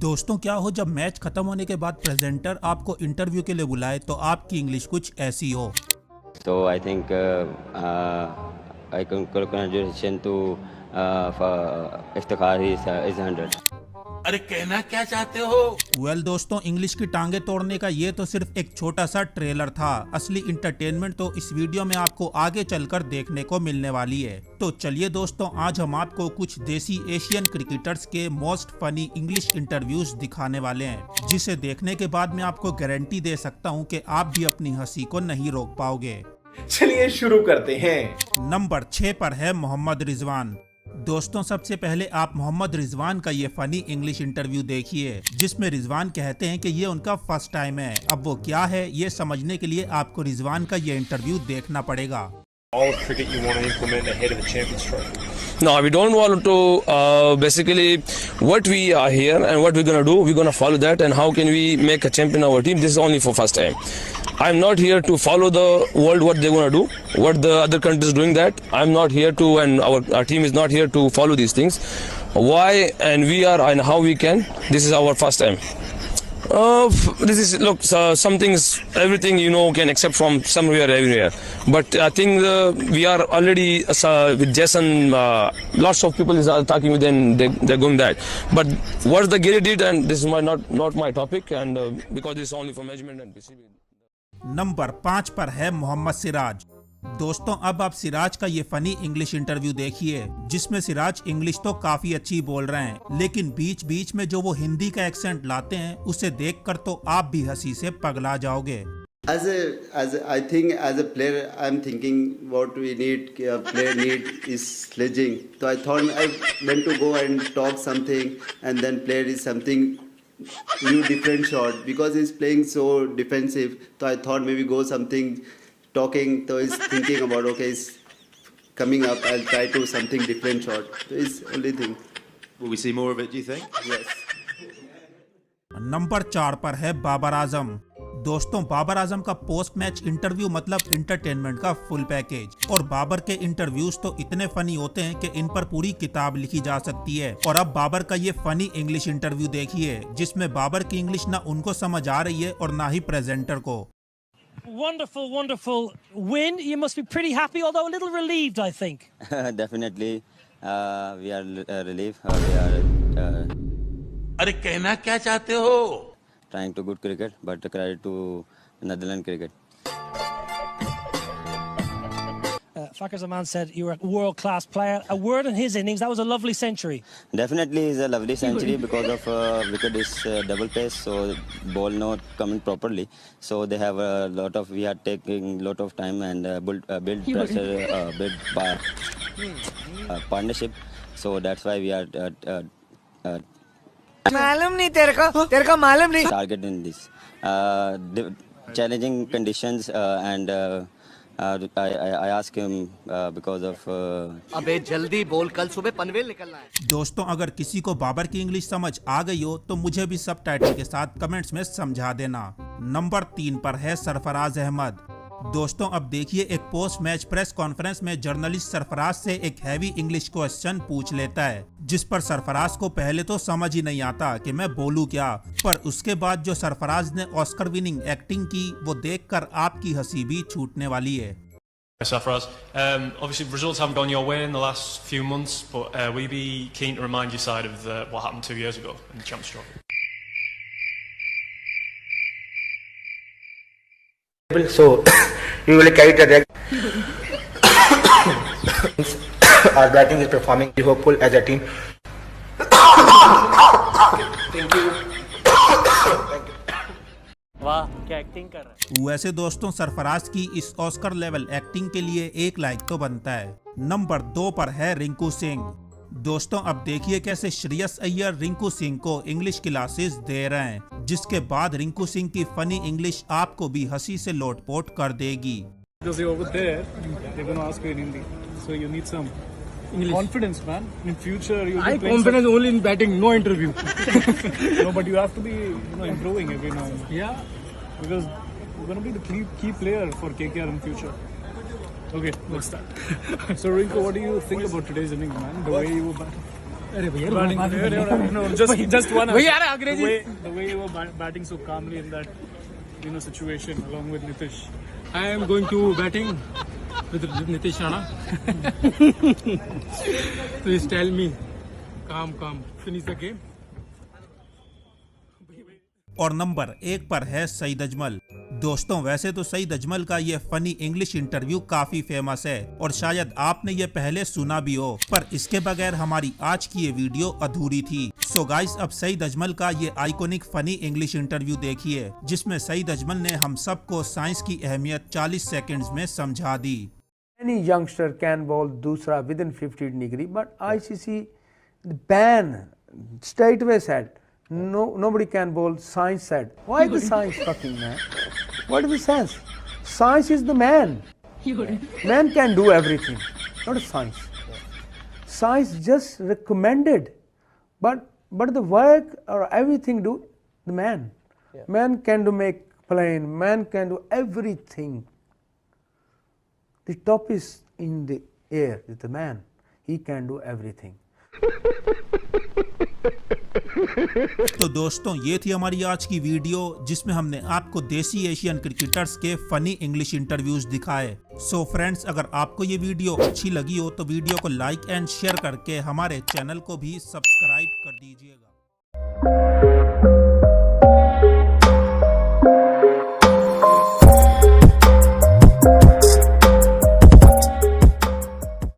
दोस्तों क्या हो जब मैच खत्म होने के बाद प्रेजेंटर आपको इंटरव्यू के लिए बुलाए तो आपकी इंग्लिश कुछ ऐसी हो। So I think I congratulations to for Iftikhar is 100. अरे कहना क्या चाहते हो? दोस्तों इंग्लिश की टांगे तोड़ने का ये तो सिर्फ एक छोटा सा ट्रेलर था। असली इंटरटेनमेंट तो इस वीडियो में आपको आगे चलकर देखने को मिलने वाली है। तो चलिए दोस्तों आज हम आपको कुछ देसी एशियन क्रिकेटर्स के मोस्ट फनी इंग्लिश इंटरव्यूज दिखाने वाले हैं, जिसे देखने के बाद मैं आपको गारंटी दे सकता हूँ कि आप भी अपनी हंसी को नहीं रोक पाओगे। चलिए शुरू करते हैं। नंबर 6 पर है मोहम्मद रिजवान। दोस्तों सबसे पहले आप मोहम्मद रिजवान का ये फनी इंग्लिश इंटरव्यू देखिए, जिसमें रिजवान कहते हैं कि ये उनका फर्स्ट टाइम है। अब वो क्या है ये समझने के लिए आपको रिजवान का ये इंटरव्यू देखना पड़ेगा। All of cricket you want to implement ahead of the Champions Trophy? No, we don't want to. Basically, what we are here and what we're gonna do, we're gonna follow that. And how can we make a champion of our team? This is only for first time. I'm not here to follow the world what they're gonna do, what the other countries doing that. I'm not here to, and our team is not here to follow these things. Why and we are and how we can. This is our first time. This is look some things everything can accept from somewhere everywhere, but I think we are already with Jason lots of people is talking with them, they're going that, but what the Gary did, and this is not my topic, and because this is only for management and PCB. Number 5 पर है मोहम्मद सिराज। दोस्तों अब आप सिराज का ये funny English interview देखिए, जिसमें Siraj English तो काफी अच्छी बोल रहे हैं, लेकिन बीच बीच में जो वो हिंदी का एक्सेंट लाते हैं उसे देखकर तो आप भी हंसी से पगला जाओगे। As I think as a player, I'm thinking what we need. A player need is sledging. So I thought I went to go and talk something, and then player is something new different shot because he's playing so defensive. So I thought maybe go something talking. So he's thinking about okay, he's coming up. I'll try to something different shot. So it's only thing. Will we see more of it, do you think? Yes. Number 4 पर है बाबर आजम। दोस्तों बाबर आजम का post match interview मतलब entertainment का full package, और बाबर के interviews तो इतने फनी होते हैं कि इन पर पूरी किताब लिखी जा सकती है। और अब बाबर का ये फनी इंग्लिश इंटरव्यू देखिए, जिसमें बाबर की इंग्लिश ना उनको समझ आ रही है और ना ही प्रेजेंटर को। Wonderful win. You must be pretty happy, although a little relieved, I think. Definitely, we are relieved. We are अरे कहना क्या चाहते हो? trying to good cricket, but credit to Netherlands cricket. Fakhar Zaman said you were a world-class player. A word in his innings, that was a lovely century. Definitely is a lovely century because of wicket is double pace, so ball not coming properly. So they have a lot of, we are taking lot of time and build pressure, build partnership. So that's why we are मालूम नहीं तेरे को मालूम नहीं target in this challenging conditions and I ask him because of अबे जल्दी बोल, कल सुबह पनवेल निकलना है। दोस्तों अगर किसी को बाबर की इंग्लिश समझ आ गई हो तो मुझे भी सबटाइटल के साथ कमेंट्स में समझा देना। नंबर 3 पर है सरफराज अहमद। दोस्तों अब देखिए एक पोस्ट मैच प्रेस कॉन्फ्रेंस में जर्नलिस्ट सरफराज से एक हैवी इंग्लिश क्वेश्चन पूछ लेता है, जिस पर सरफराज को पहले तो समझ ही नहीं आता कि मैं बोलूं क्या, पर उसके बाद जो सरफराज ने ऑस्कर विनिंग एक्टिंग की वो देखकर आपकी हंसी भी छूटने वाली है। Sarfaraz, obviously results haven't gone your way in the last few months, but will you be keen to remind your side of what happened 2 years ago in the Champions Trophy? So we will carry the deck. Our batting is performing. We hopeful as a team. Thank you. वाह क्या acting कर रहा है। वैसे दोस्तों सरफराज की इस Oscar level acting के लिए 1 लाइक तो बनता है। नंबर 2 पर है रिंकू सिंह। दोस्तों अब देखिए कैसे श्रेयस अय्यर रिंकू सिंह को इंग्लिश क्लासेस दे रहे हैं, जिसके बाद रिंकू सिंह की फनी इंग्लिश आपको भी हंसी से लोटपोट कर देगी। Confidence, man. In future, you'll be confidence only in batting, no interview. No, but you have to be, improving every now and then. Yeah, because you're going to be the key player for KKR in future. Okay, let's start. So, Rinku, what do you think about today's innings, man? The way you were batting? just one. The way you were batting so calmly in that situation along with Nitish. I am going to batting with Nitish Rana. Please tell me, calm, finish the game. और number 1 पर है सईद अजमल। दोस्तों वैसे तो सईद अजमल का ये funny English interview काफी famous है और शायद आपने ये पहले सुना भी हो, पर इसके बगैर हमारी आज की ये वीडियो अधूरी थी। सो गाइस, अब सईद अजमल का ये आइकॉनिक फनी इंग्लिश इंटरव्यू देखिए, जिसमें सईद अजमल ने हम सबको साइंस की अहमियत 40 सेकंड्स में समझा दी। Any youngster can bowl दूसरा within 15 degree, but ICC ban straightway said nobody can bowl. Science said, why the science fucking man? What is the sense? Science is the man. Man can do everything, not science. Science just recommended, but the work or everything do the man. Man can do make plane. Man can do everything. The top is in the air with the man. He can do everything. तो दोस्तों ये थी हमारी आज की video, जिसमें हमने आपको देसी एशियन क्रिकेटर्स के फनी इंग्लिश इंटरव्यूज दिखाए। सो फ्रेंड्स, अगर आपको ये वीडियो अच्छी लगी हो तो वीडियो को लाइक एंड शेयर करके हमारे चैनल को भी सब्सक्राइब कर दीजिएगा।